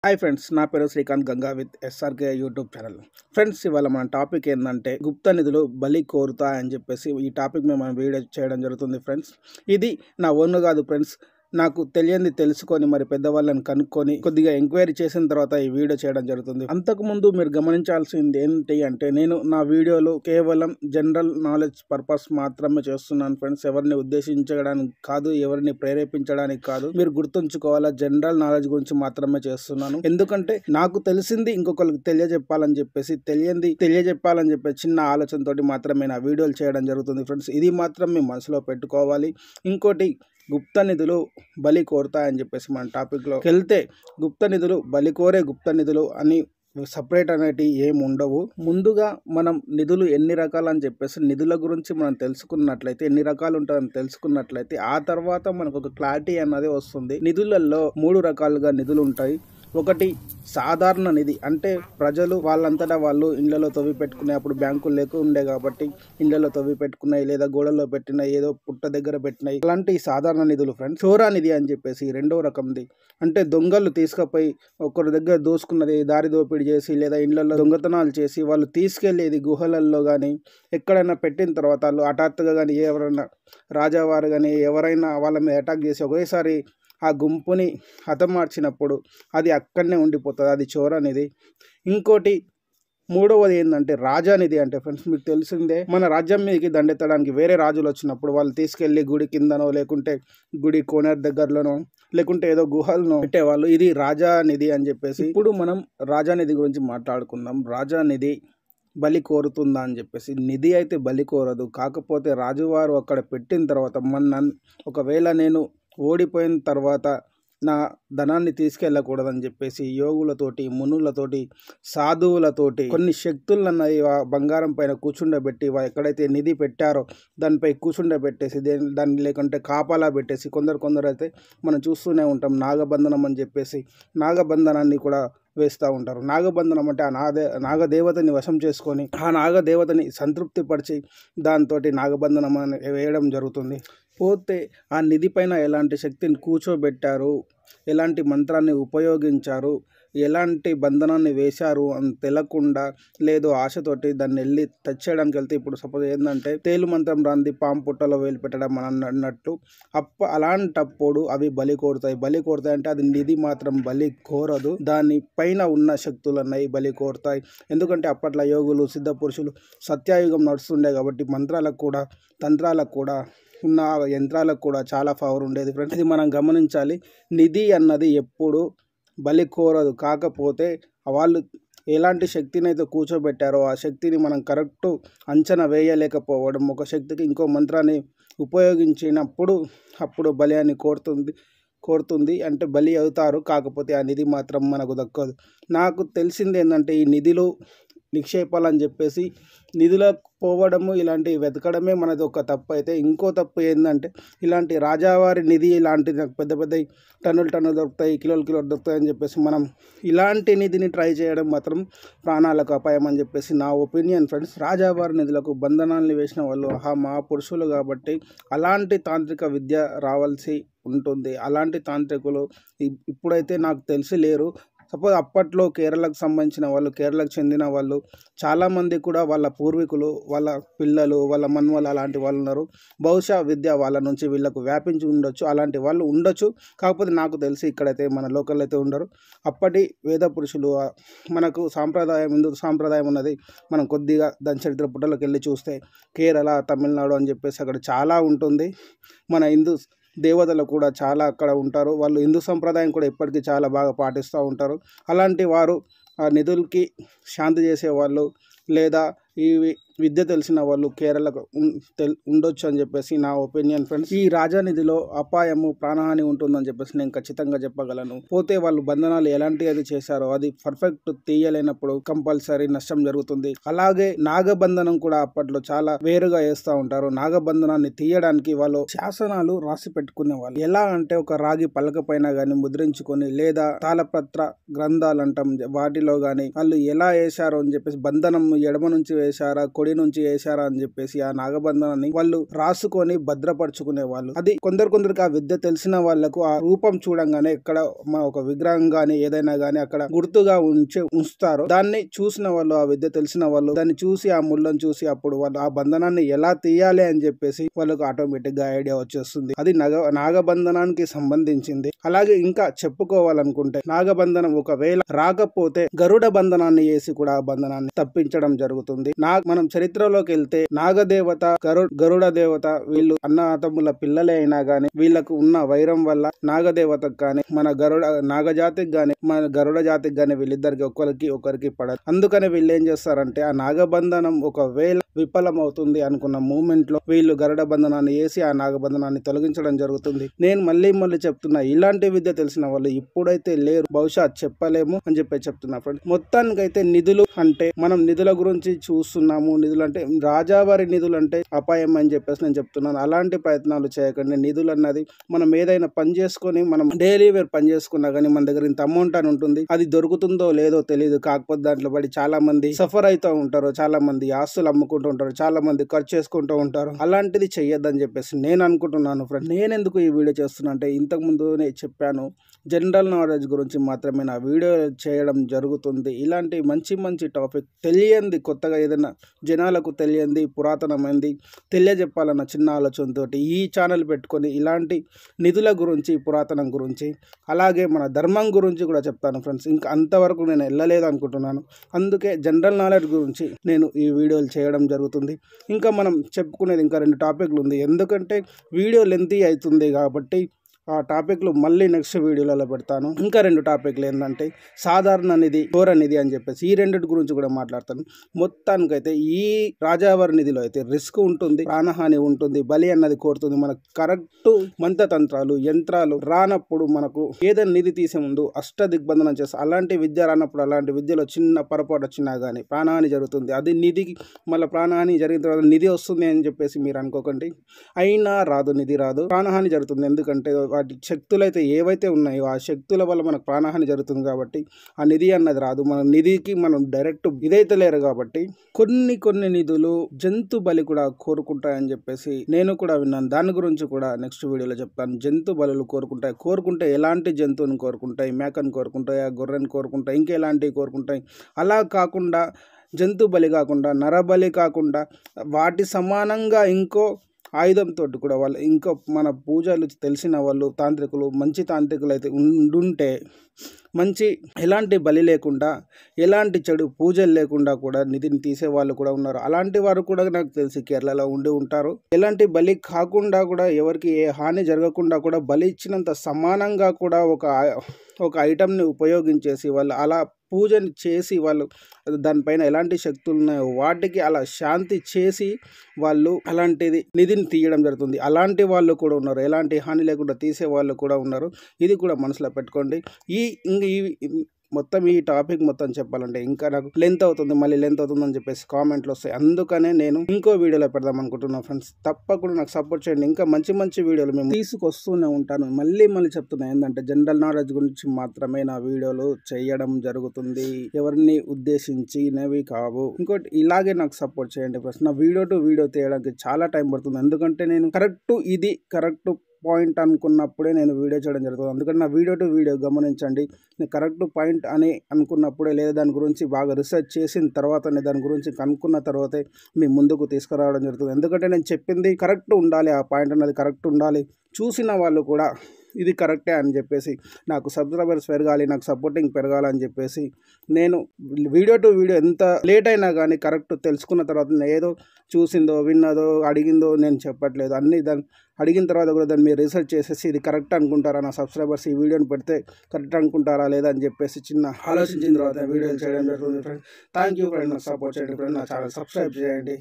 Hi friends, నా పేరు Srikanth Ganga with SRK YouTube channel. Friends, ఇవాళ మన టాపిక్ ఏంటంటే గుప్త నిధులు బలి కోరుతా అని చెప్పేసి ఈ టాపిక్ మీద మనం వీడియో చేయడం జరుగుతుంది. ఫ్రెండ్స్, ఇది నా ఓన్ కాదు ఫ్రెండ్స్. నాకు తెలియంది తెలుసుకొని మరి పెద్దవాళ్ళని కనుక్కొని కొద్దిగా ఎంక్వైరీ చేసిన తర్వాత ఈ వీడియో చేయడం జరుగుతుంది. అంతకుముందు మీరు గమనించాల్సింది ఏంటి అంటే, నేను నా వీడియోలు కేవలం జనరల్ నాలెడ్జ్ పర్పస్ మాత్రమే చేస్తున్నాను ఫ్రెండ్స్. ఎవరిని ఉద్దేశించడానికి కాదు, ఎవరిని ప్రేరేపించడానికి కాదు. మీరు గుర్తుంచుకోవాలా, జనరల్ నాలెడ్జ్ గురించి మాత్రమే చేస్తున్నాను. ఎందుకంటే నాకు తెలిసింది ఇంకొకరికి తెలియజెప్పాలని చెప్పేసి, తెలియంది తెలియజెప్పాలని చెప్పేసి చిన్న ఆలోచనతోటి మాత్రమే నా వీడియోలు చేయడం జరుగుతుంది ఫ్రెండ్స్. ఇది మాత్రం మీ మనసులో పెట్టుకోవాలి. ఇంకోటి, గుప్త నిధులు బలి కోరుతాయని చెప్పేసి మన టాపిక్లోకి వెళ్తే, గుప్త నిధులు బలి కోరే గుప్త నిధులు అని సపరేట్ అనేటివి ఏమి ఉండవు. ముందుగా మనం నిధులు ఎన్ని రకాలు అని చెప్పేసి నిధుల గురించి మనం తెలుసుకున్నట్లయితే, ఎన్ని రకాలు ఉంటాయని తెలుసుకున్నట్లయితే ఆ తర్వాత మనకు ఒక క్లారిటీ అన్నది వస్తుంది. నిధులలో 3 రకాలుగా నిధులు ఉంటాయి. ఒకటి సాధారణ నిధి, అంటే ప్రజలు వాళ్ళంతటా వాళ్ళు ఇళ్లలో తవ్వి పెట్టుకునే, అప్పుడు బ్యాంకులు లేకుండే కాబట్టి ఇళ్లలో తవ్వి పెట్టుకున్నాయి, లేదా గోడల్లో పెట్టినాయి, ఏదో పుట్ట దగ్గర పెట్టినాయి, అలాంటి సాధారణ నిధులు ఫ్రెండ్స్. చోరా నిధి అని చెప్పేసి రెండో రకంది, అంటే దొంగలు తీసుకుపోయి ఒకరి దగ్గర దోసుకున్నది, దారి దోపిడీ చేసి లేదా ఇళ్లలో దొంగతనాలు చేసి వాళ్ళు తీసుకెళ్లేది గుహలలో కానీ ఎక్కడైనా పెట్టిన తర్వాత వాళ్ళు హఠాత్తుగా కానీ ఎవరైనా రాజావారు కానీ ఎవరైనా వాళ్ళ మీద అటాక్ చేసి ఒకేసారి ఆ గుంపుని హతమార్చినప్పుడు అది అక్కడనే ఉండిపోతుంది, అది చోరనిధి. ఇంకోటి మూడవది ఏంటంటే రాజానిధి. అంటే ఫ్రెండ్స్, మీకు తెలిసిందే, మన రాజ్యం మీదకి దండెత్తడానికి వేరే రాజులు వచ్చినప్పుడు వాళ్ళు తీసుకెళ్లి గుడి కిందనో లేకుంటే గుడి కోనేరు దగ్గరలోనో లేకుంటే ఏదో గుహలను పెట్టేవాళ్ళు. ఇది రాజానిధి అని చెప్పేసి. ఇప్పుడు మనం రాజానిధి గురించి మాట్లాడుకుందాం. రాజానిధి బలి కోరుతుందా అని చెప్పేసి. నిధి అయితే బలి కోరదు, కాకపోతే రాజువారు అక్కడ పెట్టిన తర్వాత ఒకవేళ నేను ఓడిపోయిన తర్వాత నా ధనాన్ని తీసుకెళ్ళకూడదని చెప్పేసి యోగులతోటి, మునులతోటి, సాధువులతోటి కొన్ని శక్తులను అన్నది బంగారం పైన కూర్చుండబెట్టి ఎక్కడైతే నిధి పెట్టారో దానిపై కూర్చుండబెట్టేసి దాన్ని లేకుంటే కాపాలా పెట్టేసి, కొందరు అయితే మనం చూస్తూనే ఉంటాం నాగబంధనం అని చెప్పేసి, నాగబంధనాన్ని కూడా వేస్తూ ఉంటారు. నాగబంధనం అంటే ఆ నాగదేవతని వశం చేసుకొని ఆ నాగదేవతని సంతృప్తిపరిచి దాంతో నాగబంధనం అని వేయడం జరుగుతుంది. పోతే ఆ నిధి పైన ఎలాంటి శక్తిని కూర్చోబెట్టారు, ఎలాంటి మంత్రాన్ని ఉపయోగించారు, ఎలాంటి బంధనాన్ని వేశారు అని తెలియకుండా లేదు ఆశతోటి దాన్ని వెళ్ళి తెచ్చేయడానికి వెళ్తే, ఇప్పుడు సపోజ్ ఏంటంటే తేలు మంత్రం రాంది పాము పుట్టలో వేలు పెట్టడం అని అన్నట్టు అలాంటప్పుడు అవి బలి కోరుతాయి అంటే అది నిధి మాత్రం బలి కోరదు, దాని పైన ఉన్న శక్తులు అన్నవి బలి కోరుతాయి. ఎందుకంటే అప్పట్లో యోగులు, సిద్ధ పురుషులు, సత్యాయుగం నడుస్తుండే కాబట్టి మంత్రాలకు కూడా తంత్రాలకు కూడా ఉన్న యంత్రాలకు కూడా చాలా పవర్ ఉండేది ఫ్రెండ్స్. ఇది మనం గమనించాలి. నిధి అన్నది ఎప్పుడు బలి కోరదు, కాకపోతే వాళ్ళు ఎలాంటి శక్తిని అయితే కూర్చోబెట్టారో ఆ శక్తిని మనం కరెక్ట్ అంచనా వేయలేకపోవడం, ఒక శక్తికి ఇంకో మంత్రాన్ని ఉపయోగించినప్పుడు అప్పుడు బలి అని కోరుతుంది అంటే బలి అవుతారు, కాకపోతే ఆ నిధి మాత్రం మనకు దక్కదు. నాకు తెలిసింది ఏంటంటే, ఈ నిధిలో నిక్షేపాలని చెప్పేసి నిధులకు పోవడము ఇలాంటివి వెతకడమే మనది ఒక తప్పు. అయితే ఇంకో తప్పు ఏంటంటే, ఇలాంటి రాజావారి నిధి ఇలాంటి పెద్ద పెద్ద టన్నులు దొరుకుతాయి, కిలోలు దొరుకుతాయి అని చెప్పేసి మనం ఇలాంటి నిధిని ట్రై చేయడం మాత్రం ప్రాణాలకు అపాయం అని చెప్పేసి నా ఒపీనియన్ ఫ్రెండ్స్. రాజావారి నిధులకు బంధనాన్ని వేసిన వాళ్ళు మహాపురుషులు కాబట్టి అలాంటి తాంత్రిక విద్య రావాల్సి ఉంటుంది. అలాంటి తాంత్రికులు ఇప్పుడైతే నాకు తెలిసి లేరు. సపోజ్ అప్పట్లో కేరళకు సంబంధించిన వాళ్ళు, కేరళకు చెందిన వాళ్ళు చాలామంది కూడా వాళ్ళ పూర్వీకులు, వాళ్ళ పిల్లలు, వాళ్ళ మన్మలు అలాంటి వాళ్ళు ఉన్నారు. బహుశా విద్య వాళ్ళ నుంచి వీళ్ళకు వ్యాపించి ఉండొచ్చు, అలాంటి వాళ్ళు ఉండొచ్చు. కాకపోతే నాకు తెలిసి ఇక్కడైతే మన లోకల్ అయితే ఉండరు. అప్పటి వేద పురుషులు, మనకు సాంప్రదాయం, హిందూ సాంప్రదాయం ఉన్నది. మనం కొద్దిగా దాని చరిత్ర పుటలోకి వెళ్ళి చూస్తే కేరళ, తమిళనాడు అని చెప్పేసి అక్కడ చాలా ఉంటుంది. మన హిందూ దేవతలు కూడా చాలా అక్కడ ఉంటారు. వాళ్ళు హిందూ సంప్రదాయం కూడా ఇప్పటికీ చాలా బాగా పాటిస్తూ ఉంటారు. అలాంటి వారు ఆ నిధులకి శాంతి చేసేవాళ్ళు లేదా ఈ విద్య తెలిసిన వాళ్ళు కేరళకు ఉండొచ్చు అని చెప్పేసి నా ఒపీనియన్ ఫ్రెండ్స్. ఈ రాజానిధిలో అపాయము, ప్రాణహాని ఉంటుందని చెప్పేసి నేను ఖచ్చితంగా చెప్పగలను. పోతే వాళ్ళు బంధనాలు ఎలాంటి అది చేశారో అది పర్ఫెక్ట్ తీయలేనప్పుడు కంపల్సరీ నష్టం జరుగుతుంది. అలాగే నాగబంధనం కూడా అప్పట్లో చాలా వేరుగా వేస్తూ ఉంటారు. నాగబంధనాన్ని తీయడానికి వాళ్ళు శాసనాలు రాసి పెట్టుకునే వాళ్ళు. ఎలా అంటే ఒక రాగి పలక పైన కానీ ముద్రించుకొని లేదా తాళపత్ర గ్రంథాలు అంటాం, వాటిలో కానీ వాళ్ళు ఎలా వేశారో అని చెప్పేసి, బంధనం ఎడమ నుంచి వేశారా, పొడి నుంచి వేశారా అని చెప్పేసి ఆ నాగబంధనాన్ని వాళ్ళు రాసుకొని భద్రపరుచుకునే వాళ్ళు. అది కొందరికి ఆ విద్య తెలిసిన వాళ్ళకు ఆ రూపం చూడంగానే ఎక్కడ ఒక విగ్రహం గానీ ఏదైనా గానీ అక్కడ గుర్తుగా ఉంచుతారు. దాన్ని చూసిన వాళ్ళు, ఆ విద్య తెలిసిన వాళ్ళు దాన్ని చూసి ఆ ముళ్ళను చూసి అప్పుడు వాళ్ళు ఆ బంధనాన్ని ఎలా తీయాలి అని చెప్పేసి వాళ్ళకు ఆటోమేటిక్ గా ఐడియా వచ్చేస్తుంది. అది నాగబంధనానికి సంబంధించింది. అలాగే ఇంకా చెప్పుకోవాలనుకుంటే నాగబంధనం ఒకవేళ రాకపోతే గరుడ బంధనాన్ని వేసి కూడా ఆ బంధనాన్ని తప్పించడం జరుగుతుంది. మనం చరిత్రలోకి వెళ్తే నాగదేవత, గరుడ దేవత వీళ్ళు అన్నతమ్ముల పిల్లలే అయినా గాని వీళ్ళకు ఉన్న వైరం వల్ల నాగదేవతకు గాని మన నాగజాతికి గాని మన గరుడ జాతికి గాని వీళ్ళిద్దరికి ఒకరికి పడదు. అందుకని వీళ్ళు ఏం చేస్తారంటే ఆ నాగబంధనం ఒకవేళ విఫలం అవుతుంది అనుకున్న మూమెంట్ లో వీళ్ళు గరుడ బంధనాన్ని వేసి ఆ నాగబంధనాన్ని తొలగించడం జరుగుతుంది. నేను మళ్ళీ చెప్తున్నా, ఇలాంటి విద్య తెలిసిన వాళ్ళు ఇప్పుడైతే లేరు, బహుశా చెప్పలేము అని చెప్తున్నా ఫ్రెండ్స్. మొత్తానికైతే నిధులు అంటే మనం నిధుల గురించి చూస్తున్నాము. నిధులు అంటే రాజావారి నిధులు అంటే అపాయం అని చెప్పేసి నేను చెప్తున్నాను. అలాంటి ప్రయత్నాలు చేయకండి. నిధులు అన్నది మనం ఏదైనా పని చేసుకొని మనం డైలీ వేర్ పని చేసుకున్నా కానీ మన దగ్గర ఇంత అమౌంట్ అని ఉంటుంది. అది దొరుకుతుందో లేదో తెలియదు. కాకపోతే దాంట్లో పడి చాలా మంది సఫర్ అవుతూ ఉంటారు, చాలా మంది ఆస్తులు అమ్ముకుంటూ ఉంటారు, చాలా మంది ఖర్చు చేసుకుంటూ ఉంటారు. అలాంటిది చెయ్యొద్దని చెప్పేసి నేను అనుకుంటున్నాను ఫ్రెండ్. నేను ఎందుకు ఈ వీడియో చేస్తున్నా అంటే ఇంతకు ముందునే చెప్పాను, జనరల్ నాలెడ్జ్ గురించి మాత్రమే నా వీడియో చేయడం జరుగుతుంది. ఇలాంటి మంచి టాపిక్ తెలియంది, కొత్తగా ఏదైనా జనాలకు తెలియంది, పురాతనమైంది తెలియజెప్పాలన్న చిన్న ఆలోచనతో ఈ ఛానల్ పెట్టుకొని ఇలాంటి నిధుల గురించి, పురాతనం గురించి, అలాగే మన ధర్మం గురించి కూడా చెప్తాను ఫ్రెండ్స్. ఇంకా అంతవరకు నేను వెళ్ళలేదు అనుకుంటున్నాను. అందుకే జనరల్ నాలెడ్జ్ గురించి నేను ఈ వీడియోలు చేయడం జరుగుతుంది. ఇంకా మనం చెప్పుకునేది ఇంకా 2 టాపిక్లు ఉంది. ఎందుకంటే వీడియో లెంతీ అవుతుంది కాబట్టి ఆ టాపిక్లు మళ్ళీ నెక్స్ట్ వీడియోలలో పెడతాను. ఇంకా 2 టాపిక్లు ఏంటంటే సాధారణ నిధి, ఘోర నిధి అని చెప్పేసి ఈ 2 గురించి కూడా మాట్లాడతాను. మొత్తానికైతే ఈ రాజావారి నిధిలో అయితే రిస్క్ ఉంటుంది, ప్రాణహాని ఉంటుంది, బలి అన్నది కోరుతుంది. మనకు కరెక్ట్ మంత్రతంత్రాలు, యంత్రాలు రానప్పుడు మనకు ఏదైనా నిధి తీసే ముందు దిగ్బంధనం చేస్తారు. అలాంటి విద్య రానప్పుడు, అలాంటి విద్యలో చిన్న పొరపాటు వచ్చినా కానీ ప్రాణహాని జరుగుతుంది. అది నిధికి మళ్ళీ ప్రాణహాని జరిగిన తర్వాత నిధి వస్తుంది అని చెప్పేసి మీరు అనుకోకండి. అయినా రాదు, నిధి రాదు, ప్రాణహాని జరుగుతుంది. ఎందుకంటే వాటి శక్తులు అయితే ఏవైతే ఉన్నాయో ఆ శక్తుల వల్ల మనకు ప్రాణహాని జరుగుతుంది కాబట్టి ఆ నిధి అన్నది రాదు. మన నిధికి మనం డైరెక్ట్ ఇదైతే లేరు కాబట్టి కొన్ని నిధులు జంతు బలి కూడా కోరుకుంటాయని చెప్పేసి నేను కూడా విన్నాను. దాని గురించి కూడా నెక్స్ట్ వీడియోలో చెప్తాను. జంతు బలులు కోరుకుంటే ఎలాంటి జంతువుని కోరుకుంటాయి? మేకను కోరుకుంటాయా, గొర్రెను కోరుకుంటాయి, ఇంకెలాంటివి కోరుకుంటాయి? అలా కాకుండా జంతు బలి కాకుండా, నరబలి కాకుండా వాటి సమానంగా ఇంకో ఆయుధంతో కూడా వాళ్ళు ఇంకో మన పూజలు తెలిసిన వాళ్ళు తాంత్రికులు, మంచి తాంత్రికులు అయితే ఉండుంటే మంచి ఎలాంటి బలి లేకుండా, ఎలాంటి చెడు పూజలు లేకుండా కూడా నిధిని తీసే వాళ్ళు కూడా ఉన్నారు. అలాంటి వారు కూడా నాకు తెలిసి కేరళలో ఉండి ఉంటారు. ఎలాంటి బలి కాకుండా కూడా, ఎవరికి ఏ హాని జరగకుండా కూడా బలి ఇచ్చినంత సమానంగా కూడా ఒక ఐటమ్ని ఉపయోగించేసి వాళ్ళు అలా పూజని చేసి వాళ్ళు దానిపైన ఎలాంటి శక్తులు ఉన్నాయో వాటికి అలా శాంతి చేసి వాళ్ళు అలాంటిది నిధిని తీయడం జరుగుతుంది. అలాంటి వాళ్ళు కూడా ఉన్నారు, ఎలాంటి హాని లేకుండా తీసే వాళ్ళు కూడా ఉన్నారు. ఇది కూడా మనసులో పెట్టుకోండి. మొత్తం ఈ టాపిక్ మొత్తం చెప్పాలంటే ఇంకా నాకు లెంత్ అవుతుందని చెప్పేసి కామెంట్లు వస్తాయి. అందుకనే నేను ఇంకో వీడియోలో పెడదాం అనుకుంటున్నాను ఫ్రెండ్స్. తప్పకుండా నాకు సపోర్ట్ చేయండి. ఇంకా మంచి వీడియోలు మేము తీసుకొస్తూనే ఉంటాను. మళ్ళీ చెప్తున్నా, ఏంటంటే జనరల్ నాలెడ్జ్ గురించి మాత్రమే నా వీడియోలు చేయడం జరుగుతుంది, ఎవరిని ఉద్దేశించినవి కావు. ఇంకోటి, ఇలాగే నాకు సపోర్ట్ చేయండి ఫ్రెండ్స్. నా వీడియో టు వీడియో తీయడానికి చాలా టైం పడుతుంది. ఎందుకంటే నేను కరెక్ట్ పాయింట్ అనుకున్నప్పుడే నేను వీడియో చేయడం జరుగుతుంది. అందుకని నా వీడియో టు వీడియో గమనించండి. నేను కరెక్ట్ పాయింట్ అని అనుకున్నప్పుడే, లేదా దాని గురించి బాగా రీసెర్చ్ చేసిన తర్వాతనే, దాని గురించి కనుక్కున్న తర్వాతే మీ ముందుకు తీసుకురావడం జరుగుతుంది. ఎందుకంటే నేను చెప్పింది కరెక్ట్ ఉండాలి, ఆ పాయింట్ అనేది కరెక్ట్ ఉండాలి. చూసిన వాళ్ళు కూడా ఇది కరెక్టే అని చెప్పేసి నాకు సబ్స్క్రైబర్స్ పెరగాలి, నాకు సపోర్టింగ్ పెరగాలని చెప్పేసి నేను వీడియో టు వీడియో ఎంత లేట్ అయినా కానీ కరెక్ట్ తెలుసుకున్న తర్వాత ఏదో చూసిందో, విన్నదో, అడిగిందో నేను చెప్పట్లేదు. అన్నీ దాన్ని అడిగిన తర్వాత కూడా దాన్ని మీరు రీసెర్చ్ చేసేసి ఇది కరెక్ట్ అనుకుంటారా, నా సబ్స్క్రైబర్స్ ఈ వీడియోని పెడితే కరెక్ట్ అనుకుంటారా లేదా అని చెప్పేసి చిన్న ఆలోచించిన తర్వాత వీడియోలు చేయడం జరుగుతుంది ఫ్రెండ్. Thank you friend. నాకు సపోర్ట్ చేయండి ఫ్రెండ్. నా ఛానల్ సబ్స్క్రైబ్ చేయండి.